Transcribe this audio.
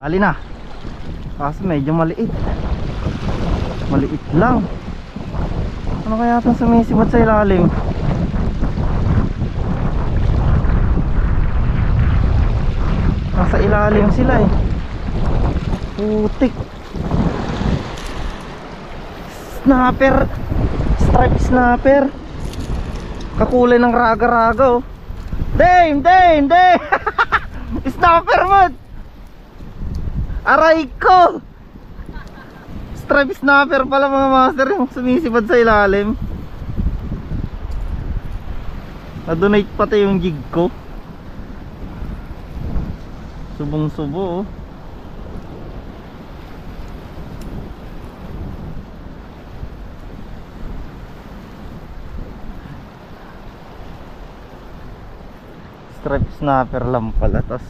Ali na. Kaso medyo maliit. Maliit lang. Ano kaya itong sumisibat sa ilalim? Nasa ilalim sila eh. Putik. Snapper. Stripe snapper. Kakulay ng raga-raga oh. Dame! Snapper mod. Aray ko. Stripe snapper pala mga master yung sumisipad sa ilalim. Na-donate pati yung jig ko. Subong subo oh. Stripe snapper lang pala. Tas